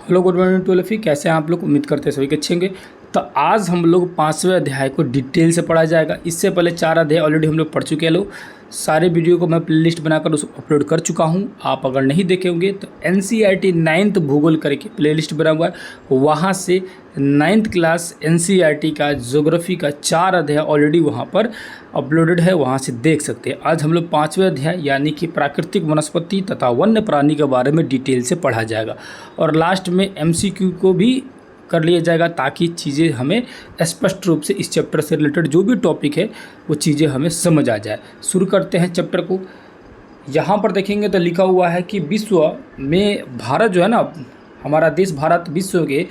Hello good morning to all. कैसे हैं आप लोग? उम्मीद करते हैं सभी के अच्छे होंगे। तो आज हम लोग 5वें अध्याय को डिटेल से पढ़ा जाएगा। इससे पहले 4 अध्याय ऑलरेडी हम लोग पढ़ चुके हैं। लोग सारे वीडियो को मैं प्लेलिस्ट बनाकर उसको अपलोड कर चुका हूं। आप अगर नहीं देखे होंगे तो NCERT 9th भूगोल करके प्लेलिस्ट बना हुआ है, वहां से 9th क्लास NCERT का ज्योग्राफी का 4 अध्याय ऑलरेडी वहां पर अपलोडेड है, वहां से देख सकते हैं। आज हम लोग 5वें अध्याय यानी कि प्राकृतिक वनस्पति तथा वन्य प्राणी के बारे में डिटेल से पढ़ा जाएगा और लास्ट में MCQ को भी कर लिया जाएगा ताकि चीज़ें हमें स्पष्ट रूप से इस चैप्टर से रिलेटेड जो भी टॉपिक है वो चीज़ें हमें समझ आ जाए। शुरू करते हैं चैप्टर को। यहाँ पर देखेंगे तो लिखा हुआ है कि विश्व में भारत जो है ना, हमारा देश भारत विश्व के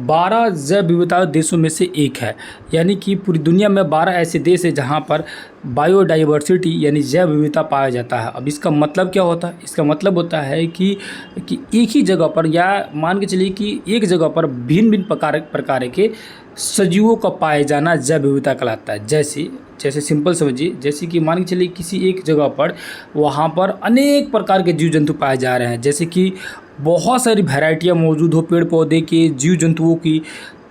12 जैव विविधता देशों में से एक है। यानी कि पूरी दुनिया में 12 ऐसे देश है जहाँ पर बायोडाइवर्सिटी यानी जैव विविधता पाया जाता है। अब इसका मतलब क्या होता है? इसका मतलब होता है कि एक ही जगह पर, या मान के चलिए कि एक जगह पर भिन्न भिन्न प्रकार के सजीवों का पाए जाना जैव विविधता कहलाता है। जैसे सिंपल समझिए, जैसे कि मान के चलिए किसी एक जगह पर वहाँ पर अनेक प्रकार के जीव जंतु पाए जा रहे हैं, जैसे कि बहुत सारी वैरायटियाँ मौजूद हो पेड़ पौधे के, जीव जंतुओं की,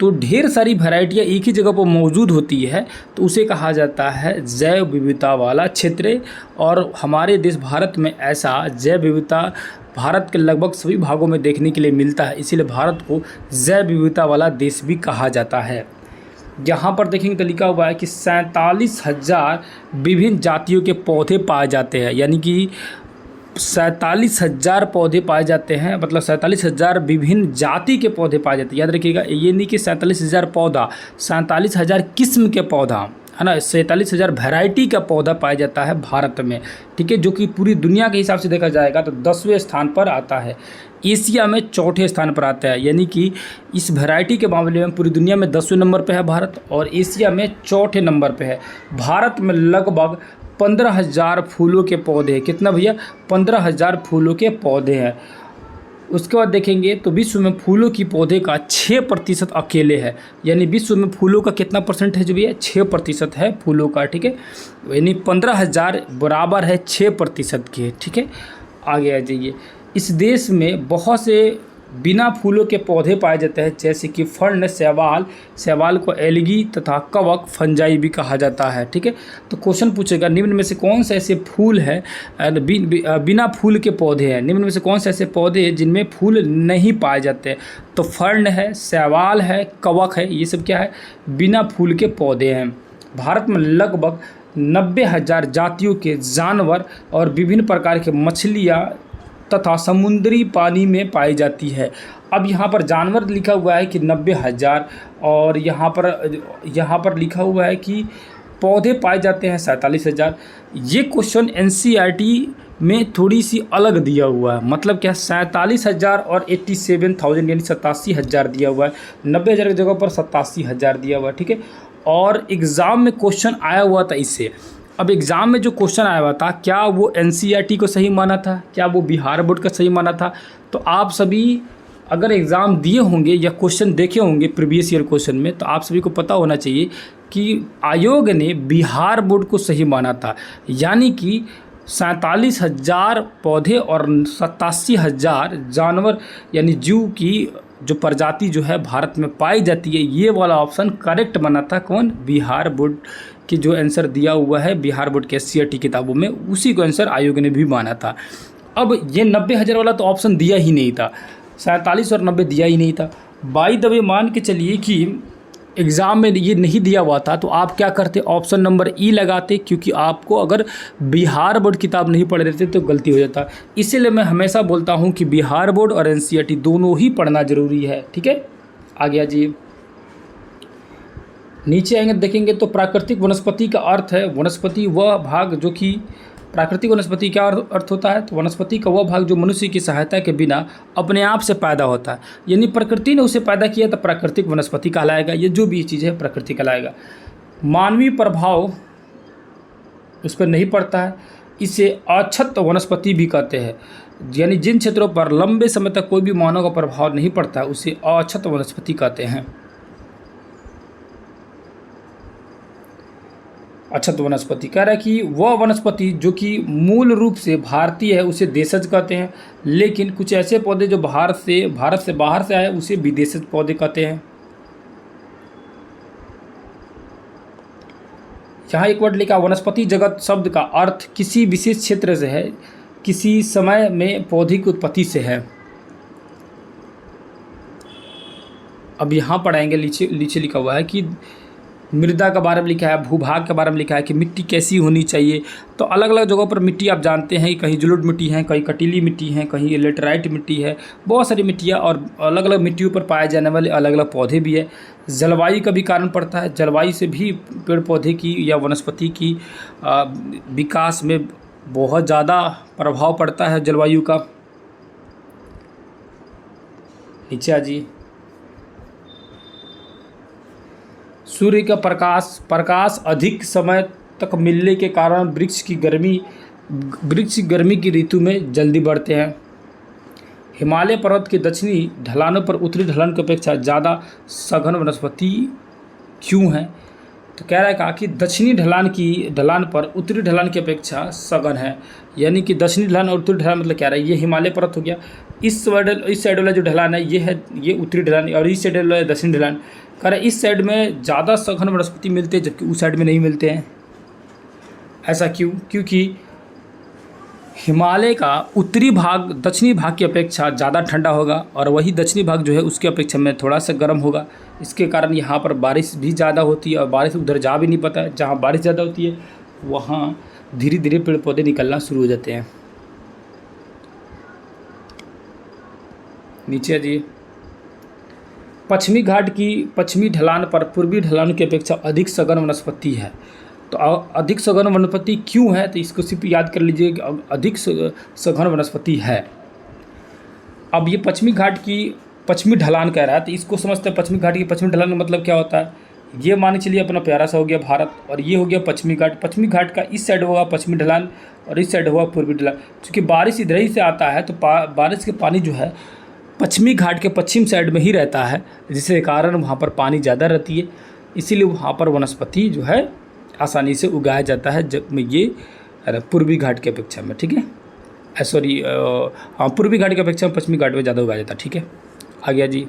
तो ढेर सारी वैरायटियाँ एक ही जगह पर मौजूद होती है तो उसे कहा जाता है जैव विविधता वाला क्षेत्र। और हमारे देश भारत में ऐसा जैव विविधता भारत के लगभग सभी भागों में देखने के लिए मिलता है, इसीलिए भारत को जैव विविधता वाला देश भी कहा जाता है। यहाँ पर देखेंगे तो लिखा हुआ है कि 47,000 विभिन्न जातियों के पौधे पाए जाते हैं। यानी कि 47,000 पौधे पाए जाते हैं, मतलब 47,000 विभिन्न जाति के पौधे पाए जाते हैं। याद रखिएगा, ये नहीं कि 47,000 पौधा, 47,000 किस्म के पौधा है ना, 47,000 वैरायटी का पौधा पाया जाता है भारत में। ठीक है, जो कि पूरी दुनिया के हिसाब से देखा जाएगा तो 10वें स्थान पर आता है। एशिया में 4थे स्थान पर आता है। यानी कि इस वैरायटी के मामले में पूरी दुनिया में 10वें नंबर पर है भारत, और एशिया में 4थे नंबर पर है। भारत में लगभग 15,000 फूलों के पौधे हैं। कितना भैया? 15,000 फूलों के पौधे हैं। उसके बाद देखेंगे तो विश्व में फूलों की पौधे का 6% अकेले है। यानी विश्व में फूलों का कितना परसेंट है जो भैया? 6% है फूलों का। ठीक है, यानी 15,000 बराबर है 6% के। ठीक है, आगे आ जाइए। इस देश में बहुत से बिना फूलों के पौधे पाए जाते हैं, जैसे कि फर्ण, शैवाल को एल्गी तथा कवक, फंजाई भी कहा जाता है। ठीक है, तो क्वेश्चन पूछेगा निम्न में से कौन से ऐसे फूल है बिना फूल के पौधे हैं? निम्न में से कौन से ऐसे पौधे हैं जिनमें फूल नहीं पाए जाते? तो फर्ण है, शैवाल है, कवक है, ये सब क्या है? बिना फूल के पौधे हैं। भारत में लगभग 90,000 जातियों के जानवर और विभिन्न प्रकार के मछलियाँ तथा समुद्री पानी में पाई जाती है। अब यहाँ पर जानवर लिखा हुआ है कि 90,000, और यहाँ पर लिखा हुआ है कि पौधे पाए जाते हैं 47,000। ये क्वेश्चन NCERT में थोड़ी सी अलग दिया हुआ है। मतलब क्या? 47,000 और 87,000 यानी 87,000 दिया हुआ है। 90,000 की जगह पर 87,000 दिया हुआ है। ठीक है, और एग्ज़ाम में क्वेश्चन आया हुआ था इससे। अब एग्ज़ाम में जो क्वेश्चन आया हुआ था, क्या वो NCERT को सही माना था, क्या वो बिहार बोर्ड का सही माना था? तो आप सभी अगर एग्ज़ाम दिए होंगे या क्वेश्चन देखे होंगे प्रीवियस ईयर क्वेश्चन में, तो आप सभी को पता होना चाहिए कि आयोग ने बिहार बोर्ड को सही माना था। यानी कि 47,000 पौधे और 87,000 जानवर यानी जीव की जो प्रजाति जो है भारत में पाई जाती है, ये वाला ऑप्शन करेक्ट माना था। कौन? बिहार बोर्ड की जो आंसर दिया हुआ है बिहार बोर्ड के SCERT किताबों में, उसी को आंसर आयोग ने भी माना था। अब ये 90,000 वाला तो ऑप्शन दिया ही नहीं था, 47 और 90 दिया ही नहीं था। बाई द वे मान के चलिए कि एग्ज़ाम में ये नहीं दिया हुआ था तो आप क्या करते? ऑप्शन नंबर E लगाते, क्योंकि आपको अगर बिहार बोर्ड किताब नहीं पढ़ रहे थे तो गलती हो जाता। इसीलिए मैं हमेशा बोलता हूँ कि बिहार बोर्ड और NCERT दोनों ही पढ़ना ज़रूरी है। ठीक है, आगे आ जाइए। नीचे आएंगे देखेंगे तो प्राकृतिक वनस्पति का अर्थ है वनस्पति वह भाग जो कि, प्राकृतिक वनस्पति क्या अर्थ होता है? तो वनस्पति का वह भाग जो मनुष्य की सहायता के बिना अपने आप से पैदा होता है। यानी प्रकृति ने उसे पैदा किया तो प्राकृतिक वनस्पति कहलाएगा। ये जो भी चीज़ है प्रकृति कहलाएगा। मानवीय प्रभाव उस पर नहीं पड़ता है, इसे अछत वनस्पति भी कहते हैं। यानी जिन क्षेत्रों पर लंबे समय तक कोई भी मानव का प्रभाव नहीं पड़ता है उसे अछत वनस्पति कहते हैं। अच्छा, तो वनस्पति कह रहा है कि वह वनस्पति जो कि मूल रूप से भारतीय है उसे देशज कहते हैं, लेकिन कुछ ऐसे पौधे जो भारत से बाहर से आए उसे विदेशज पौधे कहते हैं। यहाँ एक वर्ड लिखा, वनस्पति जगत शब्द का अर्थ किसी विशेष क्षेत्र से है, किसी समय में पौधे की उत्पत्ति से है। अब यहाँ पढ़ाएंगे, नीचे लिखा हुआ है कि मृदा के बारे में लिखा है, भूभाग के बारे में लिखा है कि मिट्टी कैसी होनी चाहिए। तो अलग अलग जगहों पर मिट्टी आप जानते हैं, कहीं जलोढ़ मिट्टी है, कहीं कटीली मिट्टी है, कहीं लेटराइट मिट्टी है, बहुत सारी मिट्टियाँ और अलग अलग मिट्टियों पर पाए जाने वाले अलग अलग पौधे भी है। जलवायु का भी कारण पड़ता है, जलवायु से भी पेड़ पौधे की या वनस्पति की विकास में बहुत ज़्यादा प्रभाव पड़ता है जलवायु का। नीचे आ जी, सूर्य का प्रकाश अधिक समय तक मिलने के कारण वृक्ष गर्मी की ऋतु में जल्दी बढ़ते हैं। हिमालय पर्वत के दक्षिणी ढलानों पर उत्तरी ढलान की अपेक्षा ज़्यादा सघन वनस्पति क्यों है? तो कह रहा है कहा कि दक्षिणी ढलान पर उत्तरी ढलान की अपेक्षा सघन है, यानी कि दक्षिणी ढलान और उत्तरी ढलान मतलब कह रहा है ये हिमालय पर्वत हो गया, इस साइड वाला जो ढलान है ये उत्तरी ढलान, और इस साइड वाला दक्षिणी ढलान। कह रहा है इस साइड में ज़्यादा सघन वनस्पति मिलते हैं जबकि उस साइड में नहीं मिलते हैं। ऐसा क्यों? क्योंकि हिमालय का उत्तरी भाग दक्षिणी भाग की अपेक्षा ज़्यादा ठंडा होगा और वही दक्षिणी भाग जो है उसकी अपेक्षा में थोड़ा सा गर्म होगा। इसके कारण यहाँ पर बारिश भी ज़्यादा होती है और बारिश उधर जा भी नहीं पाता है। जहाँ बारिश ज़्यादा होती है वहाँ धीरे धीरे पेड़ पौधे निकलना शुरू हो जाते हैं। नीचे जी, पश्चिमी घाट की पश्चिमी ढलान पर पूर्वी ढलान की अपेक्षा अधिक सघन वनस्पति है। तो अधिक सघन वनस्पति क्यों है? तो इसको सिर्फ याद कर लीजिए कि अधिक सघन वनस्पति है। अब ये पश्चिमी घाट की पश्चिमी ढलान कह रहा है, तो इसको समझते हैं पश्चिमी घाट की पश्चिमी ढलान का मतलब क्या होता है। ये मान के चलिए अपना प्यारा सा हो गया भारत, और ये हो गया पश्चिमी घाट। पश्चिमी घाट का इस साइड होगा पश्चिमी ढलान और इस साइड होगा पूर्वी ढलान। क्योंकि बारिश इधर ही से आता है तो बारिश के पानी जो है पश्चिमी घाट के पश्चिम साइड में ही रहता है, जिसके कारण वहाँ पर पानी ज़्यादा रहती है, इसीलिए वहाँ पर वनस्पति जो है आसानी से उगाया जाता है जब में ये पूर्वी घाट की अपेक्षा में। ठीक है, हाँ, पूर्वी घाट की अपेक्षा में पश्चिमी घाट में ज़्यादा उगाया जाता है। ठीक है, आ गया जी।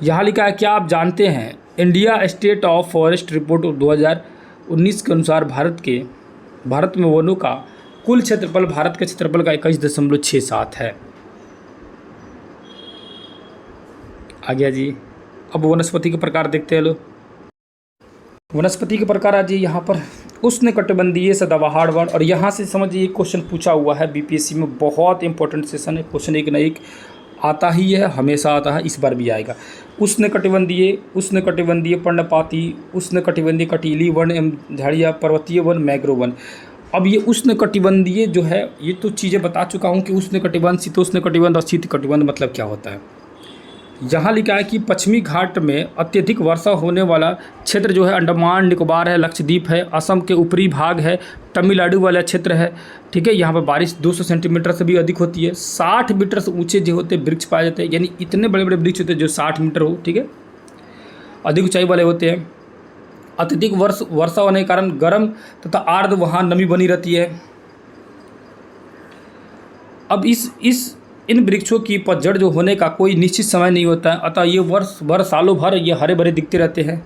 यहाँ लिखा है, क्या आप जानते हैं India state of forest report 2019 के अनुसार भारत में वनों का कुल क्षेत्रफल भारत के क्षेत्रफल का 21.67 है। आ गया जी। अब वनस्पति के प्रकार देखते हैं लो। वनस्पति के प्रकार आज यहाँ पर उष्णकटिबंधीय सदाबहार वन, और यहाँ से समझिए एक क्वेश्चन पूछा हुआ है बीपीएससी में, बहुत इंपॉर्टेंट सेशन है, क्वेश्चन एक न एक आता ही है, हमेशा आता है, इस बार भी आएगा। उष्णकटिबंधीय पर्णपाती, उष्णकटिबंधीय कटीली वन एवं झाड़ियाँ, पर्वतीय वन, मैंग्रोव वन। अब ये उष्णकटिबंधीय जो है ये तो चीज़ें बता चुका हूँ कि उष्णकटिबंध, शीतोष्णकटिबंध और शीतकटिबंध मतलब क्या होता है। यहाँ लिखा है कि पश्चिमी घाट में अत्यधिक वर्षा होने वाला क्षेत्र जो है अंडमान निकोबार है, लक्षद्वीप है, असम के ऊपरी भाग है, तमिलनाडु वाला क्षेत्र है। ठीक है, यहाँ पर बारिश 200 सेंटीमीटर से भी अधिक होती है। 60 मीटर से ऊंचे जो होते हैं वृक्ष पाए जाते हैं, यानी इतने बड़े बड़े वृक्ष होते हैं जो 60 मीटर हो। ठीक है, अधिक ऊंचाई वाले होते हैं। अत्यधिक वर्षा होने के कारण गर्म तथा आर्द्र वहाँ नमी बनी रहती है। अब इन वृक्षों की पतझड़ जो होने का कोई निश्चित समय नहीं होता है, अतः ये वर्ष भर सालों भर ये हरे भरे दिखते रहते हैं।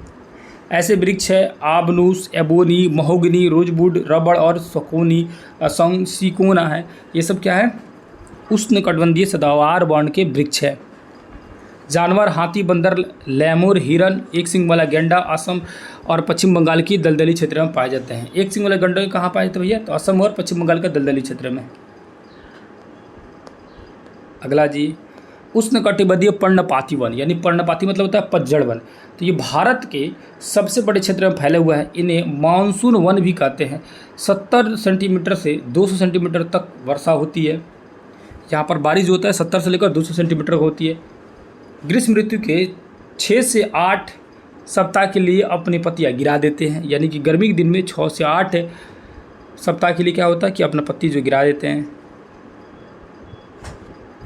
ऐसे वृक्ष है आबनूस, एबोनी, महोगनी, रोजवुड, रबड़ और सिकोना है। ये सब क्या है? उष्णकटिबंधीय सदाबहार वर्ण के वृक्ष है। जानवर हाथी, बंदर, लैमूर, हिरन, एक सिंग वाला गेंडा असम और पश्चिम बंगाल की दलदली क्षेत्र में पाए जाते हैं। एक सिंग वाला गेंडा कहाँ पाए जाते हैं भैया? तो असम और पश्चिम बंगाल के दलदली क्षेत्र में। अगला जी, उष्णकटिबंधीय पर्णपाती वन, यानी पर्णपाती मतलब होता है पतझड़ वन। तो ये भारत के सबसे बड़े क्षेत्र में फैले हुआ है। इन्हें मानसून वन भी कहते हैं। 70 सेंटीमीटर से 200 सेंटीमीटर तक वर्षा होती है। यहाँ पर बारिश जो होता है 70 से लेकर 200 सेंटीमीटर होती है। ग्रीष्म ऋतु के 6 से 8 सप्ताह के लिए अपनी पत्तियाँ गिरा देते हैं, यानी कि गर्मी के दिन में 6 से 8 सप्ताह के लिए क्या होता है कि अपना पत्ती जो गिरा देते हैं।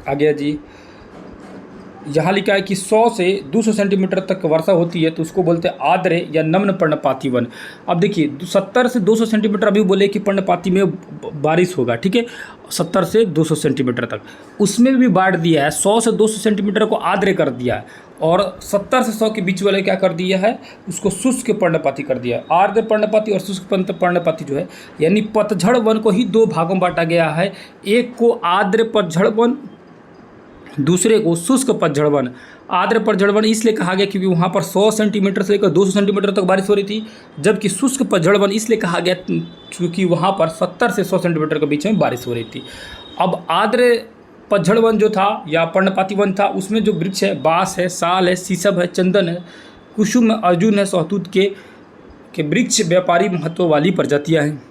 आ गया जी। यहाँ लिखा है कि 100 से 200 सेंटीमीटर तक वर्षा होती है तो उसको बोलते हैं आर्द्र या नम्न पर्णपाती वन। अब देखिए 70 से 200 सेंटीमीटर अभी बोले कि पर्णपाती में बारिश होगा, ठीक है, 70 से 200 सेंटीमीटर तक, उसमें भी बांट दिया है। 100 से 200 सेंटीमीटर को आर्द्र कर दिया है और 70 से 100 के बीच वाले क्या कर दिया है, उसको शुष्क पर्णपाती कर दिया है। आर्द्र पर्णपाती और शुष्क पर्णपाती जो है, यानी पतझड़ वन को ही दो भागों में बांटा गया है। एक को आर्द्र पतझड़ वन, दूसरे को शुष्क पतझड़ वन। आर्द्र पतझड़ वन इसलिए कहा गया क्योंकि वहाँ पर 100 सेंटीमीटर से लेकर 200 सेंटीमीटर तक बारिश हो रही थी, जबकि शुष्क पतझड़ वन इसलिए कहा गया क्योंकि वहाँ पर 70 से 100 सेंटीमीटर के बीच में बारिश हो रही थी। अब आर्द्र पतझड़ वन जो था या पर्णपाती वन था, उसमें जो वृक्ष है, बांस है, साल है, शीशम है, चंदन है, कुसुम है, अर्जुन है, सहतूत के वृक्ष व्यापारी महत्व वाली प्रजातियाँ हैं।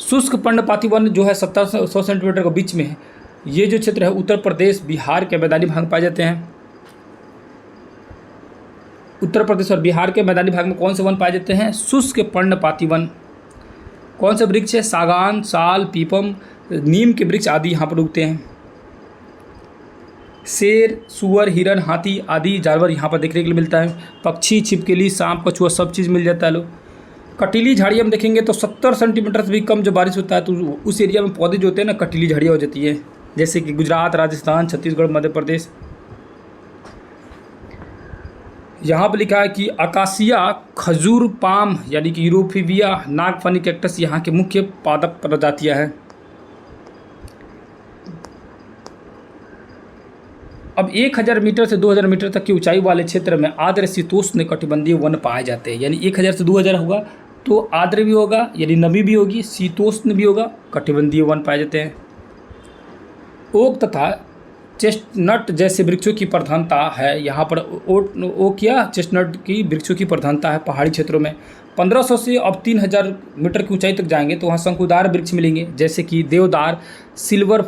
शुष्क पर्णपाती वन जो है 70 से 100 सेंटीमीटर के बीच में है। ये जो क्षेत्र है उत्तर प्रदेश, बिहार के मैदानी भाग में पाए जाते हैं। उत्तर प्रदेश और बिहार के मैदानी भाग में कौन से वन पाए जाते हैं? शुष्क पर्णपाती वन। कौन से वृक्ष है? सागौन, साल, पीपम, नीम के वृक्ष आदि यहाँ पर उगते हैं। शेर, सुअर, हिरन, हाथी आदि जानवर यहाँ पर देखने के लिए मिलता है। पक्षी, छिपकली, सांप, कछुआ सब चीज़ मिल जाता है लोग। कटीली झाड़ियाँ में देखेंगे तो 70 सेंटीमीटर से भी कम जो बारिश होता है तो उस एरिया में पौधे जो होते हैं ना, कटीली झाड़ियाँ हो जाती है, जैसे कि गुजरात, राजस्थान, छत्तीसगढ़, मध्य प्रदेश। यहाँ पर लिखा है कि अकासिया, खजूर, पाम यानी कि यूरोफिबिया, नागफनी कैक्टस यहाँ के मुख्य पादप प्रजातियाँ हैं। अब 1000 मीटर से 2000 मीटर तक की ऊंचाई वाले क्षेत्र में आर्द्र शीतोष्ण कटिबंधीय वन पाए जाते हैं। यानी 1000 से 2000 होगा तो आर्द्र भी होगा, यानी नमी भी होगी, शीतोष्ण भी होगा, कटिबंधीय वन पाए जाते हैं। ओक तथा चेस्टनट जैसे वृक्षों की प्रधानता है यहाँ पर। ओक या चेस्टनट की वृक्षों की प्रधानता है पहाड़ी क्षेत्रों में। 1500 से अब 3000 मीटर की ऊंचाई तक जाएंगे तो वहाँ शंकुदार वृक्ष मिलेंगे, जैसे कि देवदार, सिल्वर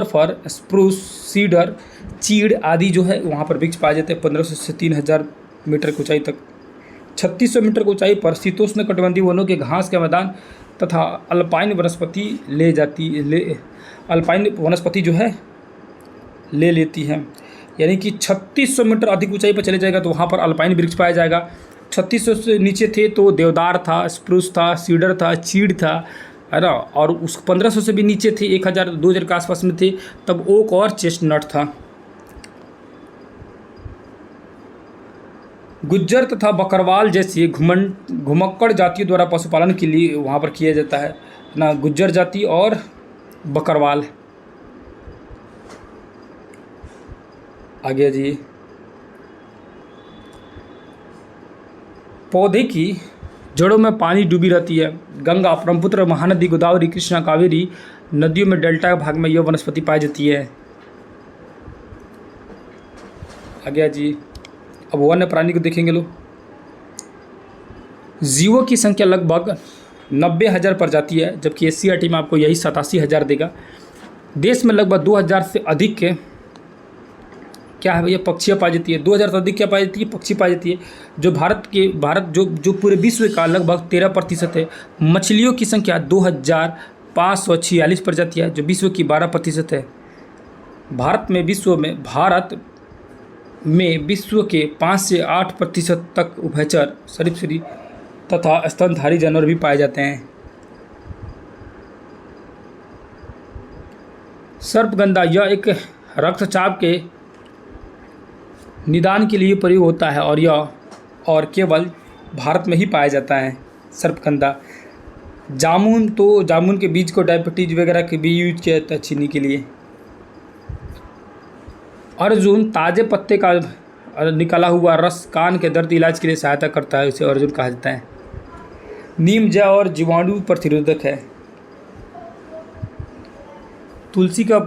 फर, स्प्रूस, सीडर, चीड़ आदि जो है वहाँ पर वृक्ष पाए जाते हैं 1500 से 3000 मीटर की ऊंचाई तक। 3600 मीटर की ऊंचाई पर शीतोष्ण कटिबंधीय वनों के घास के मैदान तथा अल्पाइन वनस्पति जो है ले लेती है। यानी कि 3600 मीटर अधिक ऊंचाई पर चले जाएगा तो वहाँ पर अल्पाइन वृक्ष पाया जाएगा। 3600 से नीचे थे तो देवदार था, स्प्रूस था, सीडर था, चीड़ था, है ना, और उस 1500 से भी नीचे थे, 1000 2000 के आसपास में थे, तब ओक और चेस्टनट था। गुज्जर तथा बकरवाल जैसी घुमक्कड़ जातियों द्वारा पशुपालन के लिए वहाँ पर किया जाता है ना, गुज्जर जाति और बकरवाल। आगे जी, पौधे की जड़ों में पानी डूबी रहती है। गंगा, ब्रह्मपुत्र, महानदी, गोदावरी, कृष्णा, कावेरी नदियों में डेल्टा भाग में यह वनस्पति पाई जाती है। आगे जी, अब वन्य प्राणी को देखेंगे लोग। जीवों की संख्या लगभग 90,000 प्रजाति है, जबकि SCRT में आपको यही 87,000 देगा। देश में लगभग 2000 से अधिक के क्या है भैया, पक्षियाँ पाई जाती है। 2000 से अधिक क्या पाई जाती है? पक्षी पाई जाती है। जो भारत जो पूरे विश्व का लगभग 13% है। मछलियों की संख्या 2546 प्रजातियाँ, जो विश्व की 12% है। भारत में विश्व के 5 से 8% तक उभयचर, सरीसृप तथा स्तनधारी जानवर भी पाए जाते हैं। सर्पगंधा, यह एक रक्तचाप के निदान के लिए प्रयोग होता है और केवल भारत में ही पाया जाता है सर्पगंधा। जामुन के बीज को डायबिटीज वगैरह के भी यूज किया जाता है चीनी के लिए। अर्जुन, ताज़े पत्ते का निकाला हुआ रस कान के दर्द इलाज के लिए सहायता करता है, इसे अर्जुन कहा जाता है। नीम जड़ और जीवाणु प्रतिरोधक है। तुलसी का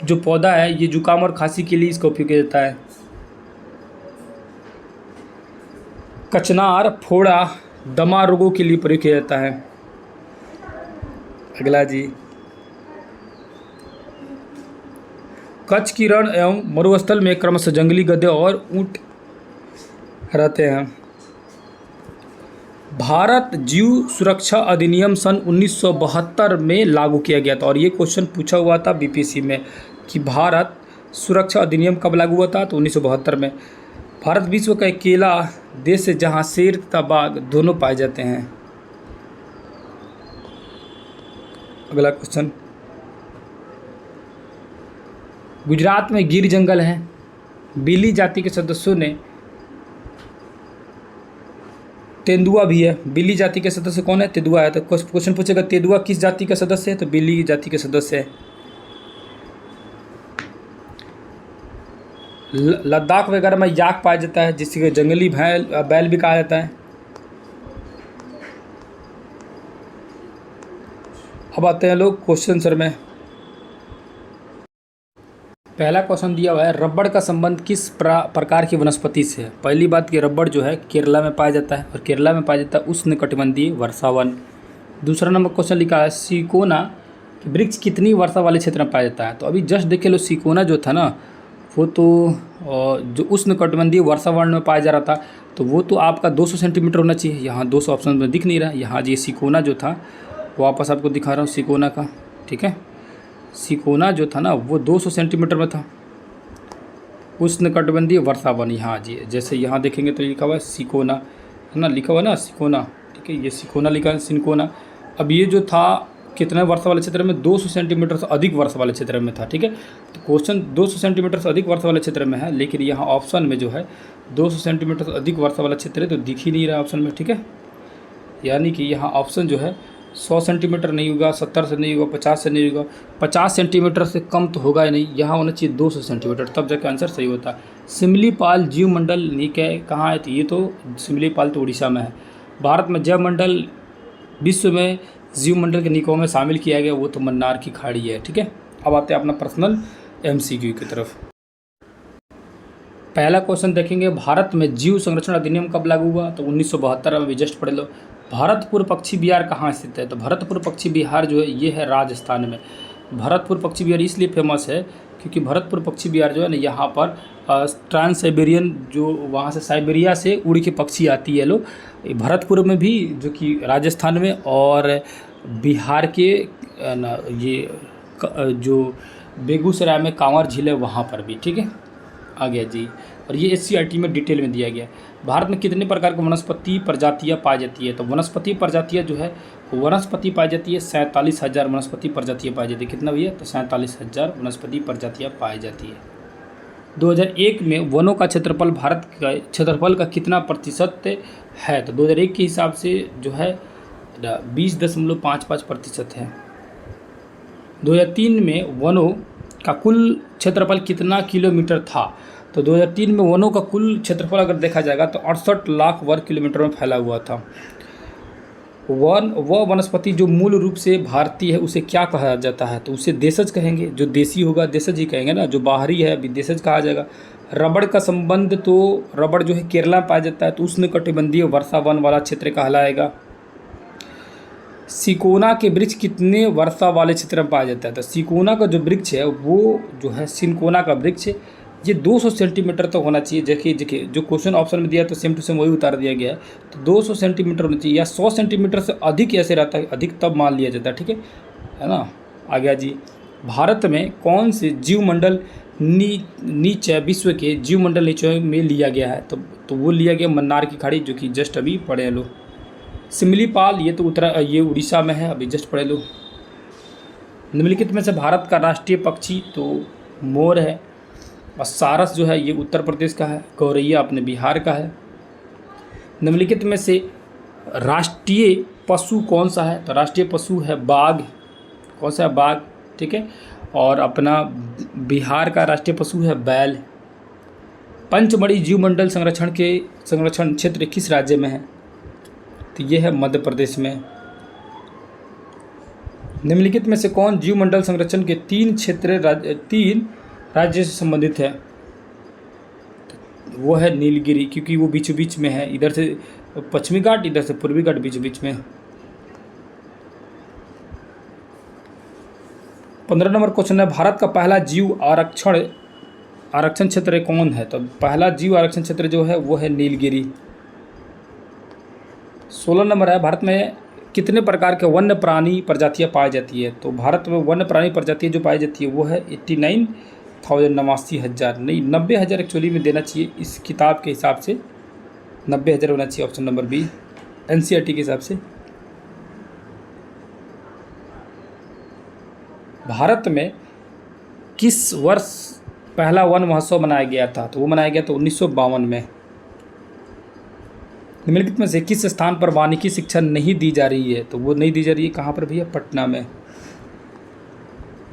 जो पौधा है ये जुकाम और खांसी के लिए इसका उपयोग किया जाता है। कचनार, फोड़ा, दमा रोगों के लिए प्रयोग किया जाता है। अगला जी, कच्छ की रण एवं मरुस्थल में क्रमशः जंगली गधे और ऊंट रहते हैं। भारत जीव सुरक्षा अधिनियम सन 1972 में लागू किया गया था, और ये क्वेश्चन पूछा हुआ था BPSC में कि भारत सुरक्षा अधिनियम कब लागू हुआ था? तो 1972 में। भारत विश्व का अकेला देश है जहाँ शेर तथा बाघ दोनों पाए जाते हैं। अगला क्वेश्चन, गुजरात में गिर जंगल है, बिल्ली जाति के सदस्यों ने, तेंदुआ भी है, बिल्ली जाति के सदस्य कौन है? तेंदुआ है। तो क्वेश्चन पूछेगा तेंदुआ किस जाति का सदस्य है? तो बिल्ली जाति के सदस्य है। लद्दाख वगैरह में याक पाया जाता है जिसके जंगली बैल भी कहा जाता है। अब आते हैं लोग क्वेश्चन आंसर में। पहला क्वेश्चन दिया हुआ है, रबड़ का संबंध किस प्रकार की वनस्पति से है? पहली बात कि रबड़ जो है केरला में पाया जाता है और केरला में पाया जाता है उष्णकटिबंधीय वर्षावन। दूसरा नंबर क्वेश्चन लिखा है, सिकोना वृक्ष कितनी वर्षा वाले क्षेत्र में पाया जाता है? तो अभी जस्ट देखे लो, सिकोना जो था ना वो तो जो उष्णकटिबंधीय वर्षावन में पाया जा रहा था, तो वो तो आपका 200 सेंटीमीटर होना चाहिए। यहाँ 200 ऑप्शन में दिख नहीं रहा। यहाँ ये सिकोना जो था वापस आपको दिखा रहा हूँ सिकोना का, ठीक है। सिकोना जो था ना वो 200 सेंटीमीटर में था उष्णकटिबंधीय वर्षावन। यहाँ जी जैसे यहाँ देखेंगे तो लिखा हुआ है सिकोना, है ना, लिखा हुआ है ना सिकोना, ठीक है। ये सिकोना लिखा है, सिनकोना। अब ये जो था कितने वर्षा वाले क्षेत्र में? 200 सेंटीमीटर से अधिक वर्षा वाले क्षेत्र में था, ठीक है। तो क्वेश्चन 200 सेंटीमीटर से अधिक वर्षा वाले क्षेत्र में है, लेकिन यहाँ ऑप्शन में जो है 200 सेंटीमीटर से अधिक वर्षा वाला क्षेत्र है तो दिख ही नहीं रहा ऑप्शन में, ठीक है। यानी कि यहाँ ऑप्शन जो है 100 सेंटीमीटर नहीं होगा, 70 से नहीं होगा, 50 से नहीं होगा, 50 सेंटीमीटर से कम तो होगा ही नहीं। यहाँ होना चाहिए 200 सेंटीमीटर, तब जाकर आंसर सही होता है। सिमलीपाल जीव मंडल निकाय कहाँ है? तो ये तो सिमलीपाल तो उड़ीसा में है। भारत में जैव मंडल विश्व में जीव मंडल के निकायों में शामिल किया गया वो तो मन्नार की खाड़ी है, ठीक है। अब आते हैं अपना पर्सनल MCQ की तरफ। पहला क्वेश्चन देखेंगे, भारत में जीव संरक्षण अधिनियम कब लागू हुआ? तो 1972 में। भी जस्ट पढ़ लो। भरतपुर पक्षी विहार कहाँ स्थित है? तो भरतपुर पक्षी विहार जो है ये है राजस्थान में। भरतपुर पक्षी विहार इसलिए फेमस है क्योंकि भरतपुर पक्षी विहार जो है ना यहाँ पर ट्रांस साइबेरियन जो वहाँ से साइबेरिया से उड़ के पक्षी आती है लोग भरतपुर में भी, जो कि राजस्थान में, और बिहार के ये जो बेगूसराय में कांवर झील है वहाँ पर भी, ठीक है। आ गया जी। और ये SCERT में डिटेल में दिया गया। भारत में कितने प्रकार की वनस्पति प्रजातियाँ पाई जाती है? तो वनस्पति प्रजातियाँ जो है वनस्पति पाई जाती है 47,000 वनस्पति प्रजातियाँ पाई जाती है। कितना भैया? तो 47,000 वनस्पति प्रजातियाँ पाई जाती है। 2001 में वनों का क्षेत्रफल भारत का क्षेत्रफल का कितना प्रतिशत है? तो 2001 के हिसाब से जो है 20.55% है। 2003 में वनों का कुल क्षेत्रफल कितना किलोमीटर था? तो 2003 में वनों का कुल क्षेत्रफल अगर देखा जाएगा तो 68 लाख वर्ग किलोमीटर में फैला हुआ था। वह वनस्पति जो मूल रूप से भारतीय है उसे क्या कहा जाता है? तो उसे देशज कहेंगे। जो देसी होगा देशज ही कहेंगे ना, जो बाहरी है अभी देशज कहा जाएगा। रबड़ का संबंध, तो रबड़ जो है केरला में पाया जाता है तो उष्णकटिबंधीय वर्षा वन वाला क्षेत्र कहलाएगा। सिकोना के वृक्ष कितने वर्षा वाले क्षेत्र में पाया जाता है? तो सिकोना का जो वृक्ष है वो जो है सिनकोना का वृक्ष ये 200 सेंटीमीटर तक होना चाहिए। देखिए जो क्वेश्चन ऑप्शन में दिया तो सेम टू सेम वही उतार दिया गया है। तो 200 सेंटीमीटर होना चाहिए, या 100 सेंटीमीटर से अधिक ऐसे रहता है, अधिक तब मान लिया जाता है, ठीक है ना। आ गया जी। भारत में कौन से जीव मंडल नीचे विश्व के जीव मंडल नीचे में लिया गया है? तो वो लिया गया मन्नार की खाड़ी, जो कि जस्ट अभी पढ़े लो। सिमलीपाल ये तो ये उड़ीसा में है, अभी जस्ट पढ़े लो। निम्नलिखित में से भारत का राष्ट्रीय पक्षी तो मोर है, और सारस जो है ये उत्तर प्रदेश का है, गौरैया अपने बिहार का है। निम्नलिखित में से राष्ट्रीय पशु कौन सा है? तो राष्ट्रीय पशु है बाघ। कौन सा है? बाघ, ठीक है। और अपना बिहार का राष्ट्रीय पशु है बैल। पंचमढ़ी जीव मंडल संरक्षण क्षेत्र किस राज्य में है? तो ये है मध्य प्रदेश में। निम्नलिखित में से कौन जीव मंडल संरक्षण के 3 राज्य से संबंधित है? वो है नीलगिरी, क्योंकि वो बीचों बीच में है, इधर से पश्चिमी घाट इधर से पूर्वी घाट बीचों बीच में। 15 नंबर क्वेश्चन है, भारत का पहला जीव आरक्षण क्षेत्र कौन है? तो पहला जीव आरक्षण क्षेत्र जो है वो है नीलगिरी। 16 नंबर है, भारत में कितने प्रकार के वन्य प्राणी प्रजातियाँ पाई जाती है? तो भारत में वन्य प्राणी प्रजातियाँ जो पाई जाती है वो है 89 89,000 नहीं, 90,000 एक्चुअली में देना चाहिए इस किताब के हिसाब से, 90,000 होना चाहिए ऑप्शन नंबर बी एनसीईआरटी के हिसाब से। भारत में किस वर्ष पहला वन महोत्सव मनाया गया था? तो वो मनाया गया था 1952 में। निम्नलिखित में से किस स्थान पर वानिकी शिक्षा नहीं दी जा रही है? तो वो नहीं दी जा रही है कहाँ पर भैया? पटना में।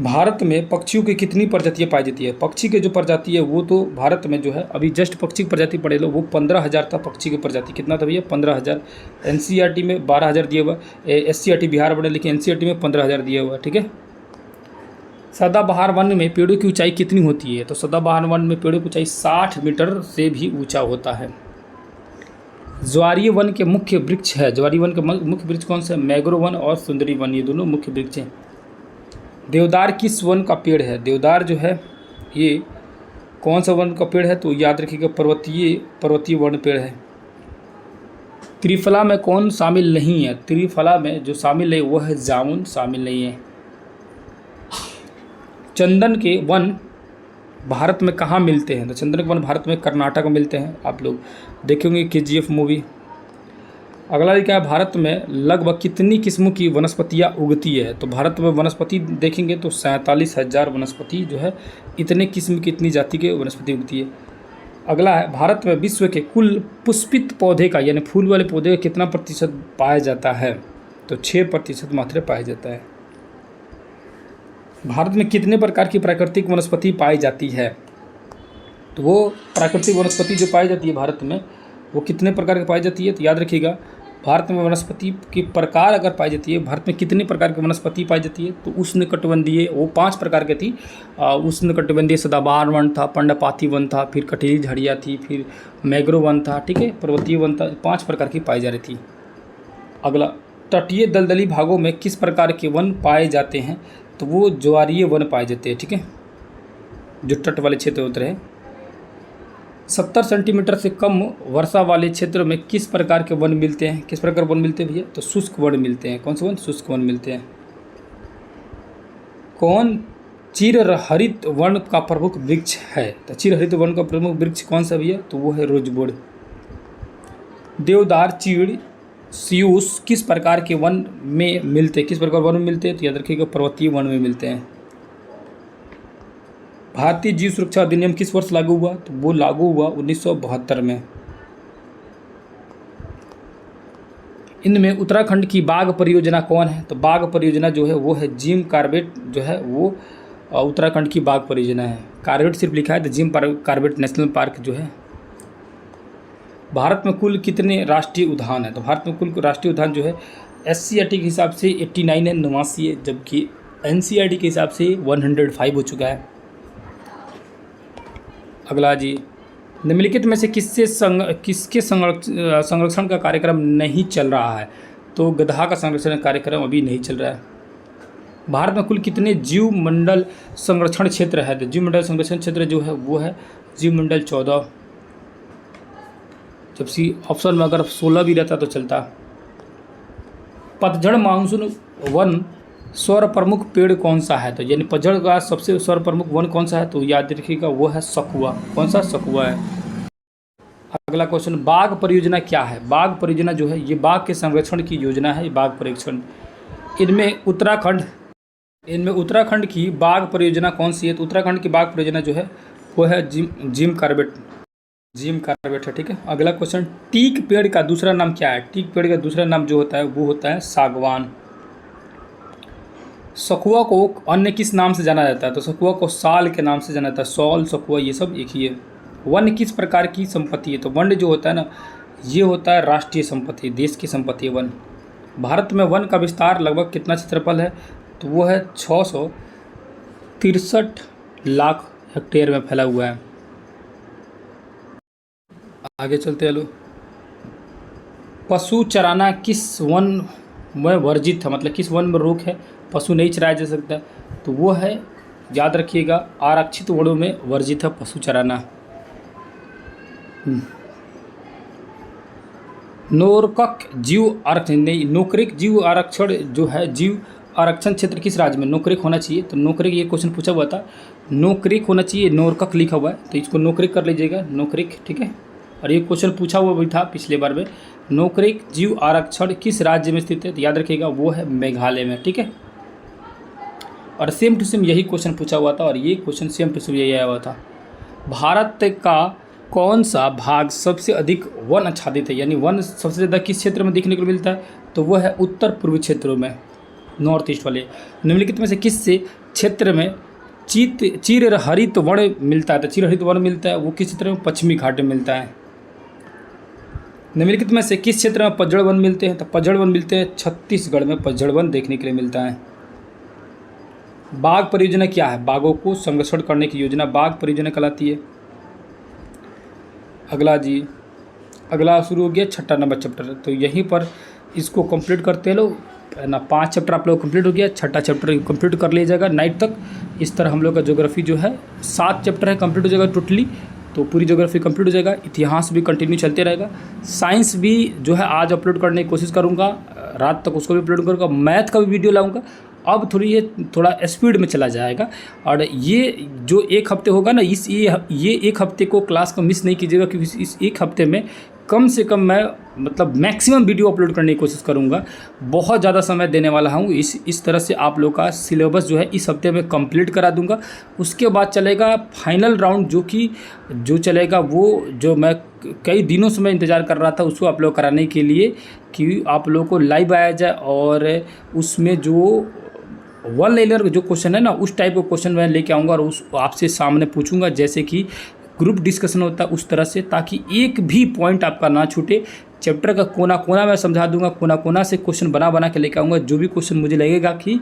भारत में पक्षियों की कितनी प्रजातियाँ पाई जाती है? पक्षी के जो प्रजाति है वो तो भारत में जो है अभी जस्ट पक्षी की प्रजाति पढ़े लो, वो 15,000 था पक्षी की प्रजाति। कितना था भैया? 15,000। एनसीईआरटी में 12,000 दिया हुआ, एससीईआरटी बिहार बोर्ड लेकिन एनसीईआरटी में 15,000 दिया हुआ, ठीक है। सदाबहार वन में पेड़ों की ऊंचाई कितनी होती है? तो सदाबहार वन में पेड़ों की ऊंचाई 60 मीटर से भी ऊंचा होता है। ज्वारीय वन के मुख्य वृक्ष है, ज्वारीय वन के मुख्य वृक्ष कौन सा है? मैंग्रोव वन और सुंदरी वन, ये दोनों मुख्य वृक्ष हैं। देवदार किस वन का पेड़ है? देवदार जो है ये कौन सा वन का पेड़ है? तो याद रखिएगा पर्वतीय वन पेड़ है। त्रिफला में कौन शामिल नहीं है? त्रिफला में जो शामिल है वो है जामुन, शामिल नहीं है। चंदन के वन भारत में कहाँ मिलते हैं? तो चंदन के वन भारत में कर्नाटक में मिलते हैं। आप लोग देखेंगे केजीएफ मूवी। अगला क्या है? भारत में लगभग कितनी किस्मों की वनस्पतियाँ उगती है? तो भारत में वनस्पति देखेंगे तो 47,000 वनस्पति जो है, इतने किस्म की, इतनी जाति के वनस्पति उगती है। अगला है भारत में विश्व के कुल पुष्पित पौधे का यानी फूल वाले पौधे का कितना प्रतिशत पाया जाता है? तो 6% मात्र पाया जाता है। भारत में कितने प्रकार की प्राकृतिक वनस्पति पाई जाती है? तो वो प्राकृतिक वनस्पति जो पाई जाती है भारत में वो कितने प्रकार की पाई जाती है? तो याद रखिएगा भारत में वनस्पति की प्रकार अगर पाई जाती है, भारत में कितने प्रकार की वनस्पति पाई जाती है? तो उष्णकटिबंधीय वो 5 प्रकार की थी। उष्णकटिबंधीय सदाबहार वन था, पर्णपाती वन था, फिर कटीली झाड़ियाँ थी, फिर मैंग्रोव वन था, ठीक है, पर्वतीय वन था। 5 प्रकार की पाई जा रही थी। अगला, तटीय दलदली भागों में किस प्रकार के वन पाए जाते हैं? तो वो ज्वारीय वन पाए जाते हैं, ठीक है, जो तट वाले क्षेत्र होते हैं। 70 सेंटीमीटर से कम वर्षा वाले क्षेत्र में किस प्रकार के वन मिलते हैं? किस प्रकार वन मिलते हैं भैया? तो शुष्क वन मिलते हैं। कौन से वन? शुष्क वन मिलते हैं। कौन चिरहरित वन का प्रमुख वृक्ष है? तो चिरहरित वन का प्रमुख वृक्ष कौन सा भैया? तो वो है रोजवुड। देवदार, चीड़, सियूस किस प्रकार के वन में मिलते हैं? किस प्रकार वन में मिलते हैं? तो याद रखिएगा पर्वतीय वन में मिलते हैं। भारतीय जीव सुरक्षा अधिनियम किस वर्ष लागू हुआ? तो वो लागू हुआ 1972 में। इनमें उत्तराखंड की बाघ परियोजना कौन है? तो बाघ परियोजना जो है वो है जिम कॉर्बेट, जो है वो उत्तराखंड की बाघ परियोजना है। कॉर्बेट सिर्फ लिखा है, तो जिम कॉर्बेट नेशनल पार्क जो है। भारत में कुल कितने राष्ट्रीय उद्यान है? तो भारत में कुल राष्ट्रीय उद्यान जो है एससीईआरटी के हिसाब से 89 है, 89 है, जबकि एनसीईआरटी के हिसाब से 105 हो चुका है। अगला जी, निम्नलिखित में से किसके संरक्षण का कार्यक्रम नहीं चल रहा है? तो गधा का संरक्षण कार्यक्रम अभी नहीं चल रहा है। भारत में कुल कितने जीव मंडल संरक्षण क्षेत्र है? तो जीव मंडल संरक्षण क्षेत्र जो है वो है जीव मंडल 14, जबकि ऑप्शन में अगर 16 भी रहता तो चलता। पतझड़ मानसून वन सौर प्रमुख पेड़ कौन सा है? तो यानी पतझड़ का सबसे सौर प्रमुख वन कौन सा है? तो याद रखिएगा वो है सखुआ। कौन सा? सखुआ है। अगला क्वेश्चन, बाघ परियोजना क्या है? बाघ परियोजना जो है ये बाघ के संरक्षण की योजना है, बाघ परिरक्षण। इनमें उत्तराखंड की बाघ परियोजना कौन सी है? तो उत्तराखंड की बाघ परियोजना जो है वो है जिम कॉर्बेट है, ठीक है। अगला क्वेश्चन, टीक पेड़ का दूसरा नाम क्या है? टीक पेड़ का दूसरा नाम जो होता है वो होता है सागवान। सखुआ को अन्य किस नाम से जाना जाता है? तो सखुआ को साल के नाम से जाना जाता है। सौल, सखुआ, ये सब एक ही है। वन किस प्रकार की संपत्ति है? तो वन जो होता है ना, ये होता है राष्ट्रीय संपत्ति, देश की संपत्ति है वन। भारत में वन का विस्तार लगभग कितना क्षेत्रफल है? तो वो है 663 लाख हेक्टेयर में फैला हुआ है। आगे चलते चलो। पशु चराना किस वन में वर्जित है? मतलब किस वन में रोक है, पशु नहीं चराया जा सकता? तो वो है, याद रखिएगा, आरक्षित वनों में वर्जित है पशु चराना। नोकरेक जीव आरक्षण जो है जीव आरक्षण क्षेत्र किस राज्य में नोकरेक होना चाहिए, तो नोकरेक ये क्वेश्चन पूछा हुआ था, नोकरेक होना चाहिए, नोरकक लिखा हुआ है तो इसको नोकरेक कर लीजिएगा, नोकरेक, ठीक है। और ये क्वेश्चन पूछा हुआ भी था पिछले बार में, नोकरेक जीव आरक्षण किस राज्य में स्थित है, तो याद रखिएगा वो है मेघालय में, ठीक है। और सेम टू सेम यही क्वेश्चन पूछा हुआ था और ये क्वेश्चन सेम टू सेम यही आया हुआ था। भारत का कौन सा भाग सबसे अधिक वन आच्छादित है, यानी वन सबसे ज़्यादा किस क्षेत्र में देखने को मिलता है, तो वह है उत्तर पूर्वी क्षेत्रों में, नॉर्थ ईस्ट वाले। निम्नलिखित में से किस से क्षेत्र में चिरहरित वन मिलता है, तो चिरहरित वन मिलता है वो किस क्षेत्र में, पश्चिमी घाट में मिलता है। निम्नलिखित में से किस क्षेत्र में पतझड़ वन मिलते हैं, तो पतझड़ वन मिलते हैं छत्तीसगढ़ में, पतझड़ वन देखने के लिए मिलता है। बाघ परियोजना क्या है, बाघों को संरक्षण करने की योजना बाघ परियोजना कहलाती है। अगला शुरू हो गया 6 नंबर चैप्टर, तो यहीं पर इसको कंप्लीट करते हैं लोग, है ना। 5 चैप्टर आप लोग कंप्लीट हो गया, 6ठा चैप्टर कंप्लीट कर लिया जाएगा नाइट तक। इस तरह हम लोग का ज्योग्राफी जो है 7 चैप्टर है कंप्लीट हो जाएगा टोटली, तो पूरी ज्योग्राफी कंप्लीट हो जाएगा। इतिहास भी कंटिन्यू चलते रहेगा, साइंस भी जो है आज अपलोड करने की कोशिश करूँगा, रात तक उसको भी अपलोड करूँगा, मैथ का भी वीडियो लाऊँगा। अब थोड़ा स्पीड में चला जाएगा और ये जो एक हफ्ते होगा ना, ये एक हफ्ते को क्लास को मिस नहीं कीजिएगा, क्योंकि इस एक हफ्ते में कम से कम मैं मतलब मैक्सिमम वीडियो अपलोड करने की कोशिश करूँगा। बहुत ज़्यादा समय देने वाला हूँ, इस तरह से आप लोग का सिलेबस जो है इस हफ्ते में कंप्लीट करा दूँगा। उसके बाद चलेगा फाइनल राउंड, जो चलेगा वो जो मैं कई दिनों से मैं इंतज़ार कर रहा था उसको आप लोग कराने के लिए, कि आप लोगों को लाइव आया जाए और उसमें जो वन लाइनर जो क्वेश्चन है ना, उस टाइप का क्वेश्चन मैं लेके आऊँगा और उस आपसे सामने पूछूंगा, जैसे कि ग्रुप डिस्कशन होता है उस तरह से, ताकि एक भी पॉइंट आपका ना छूटे। चैप्टर का कोना कोना मैं समझा दूंगा, कोना कोना से क्वेश्चन बना के लेके आऊँगा। जो भी क्वेश्चन मुझे लगेगा कि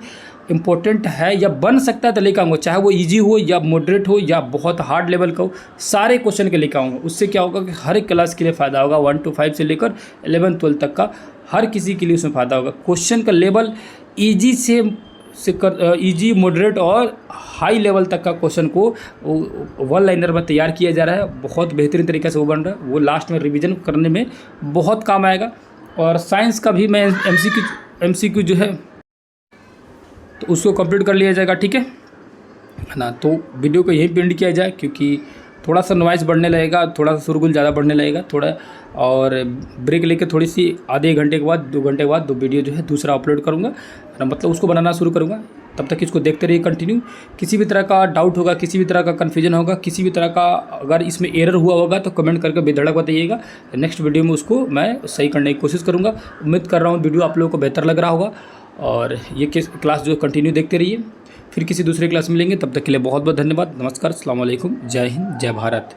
इम्पोर्टेंट है या बन सकता है तो लेके आऊँगा, चाहे वो ईजी हो या मॉडरेट हो या बहुत हार्ड लेवल का हो, सारे क्वेश्चन के लेके आऊँगा। उससे क्या होगा कि हर एक क्लास के लिए फ़ायदा होगा, 1 to 5 से लेकर 11-12 तक का हर किसी के लिए उसमें फ़ायदा होगा। क्वेश्चन का लेवल ईजी मॉडरेट और हाई लेवल तक का क्वेश्चन को वन लाइनर में तैयार किया जा रहा है। बहुत बेहतरीन तरीके से वो बन रहा है, वो लास्ट में रिवीजन करने में बहुत काम आएगा। और साइंस का भी मैं एमसीक्यू जो है तो उसको कंप्लीट कर लिया जाएगा, ठीक है ना। तो वीडियो को यहीं पे एंड किया जाए, क्योंकि थोड़ा सा नॉइज़ बढ़ने लगेगा, थोड़ा सा शोरगुल ज़्यादा बढ़ने लगेगा थोड़ा, और ब्रेक लेके थोड़ी सी आधे घंटे के बाद 2 घंटे के बाद 2 वीडियो जो है दूसरा अपलोड करूँगा, मतलब उसको बनाना शुरू करूँगा। तब तक इसको देखते रहिए कंटिन्यू। किसी भी तरह का डाउट होगा, किसी भी तरह का कन्फ्यूजन होगा, किसी भी तरह का अगर इसमें एरर हुआ होगा तो कमेंट करके बेधड़क बताइएगा। नेक्स्ट वीडियो में उसको मैं सही करने की कोशिश करूँगा। उम्मीद कर रहा हूँ वीडियो आप लोगों को बेहतर लग रहा होगा और ये क्लास जो कंटिन्यू देखते रहिए। फिर किसी दूसरे क्लास में मिलेंगे, तब तक के लिए बहुत बहुत धन्यवाद। नमस्कार, अस्सलाम वालेकुम, जय हिंद, जय भारत।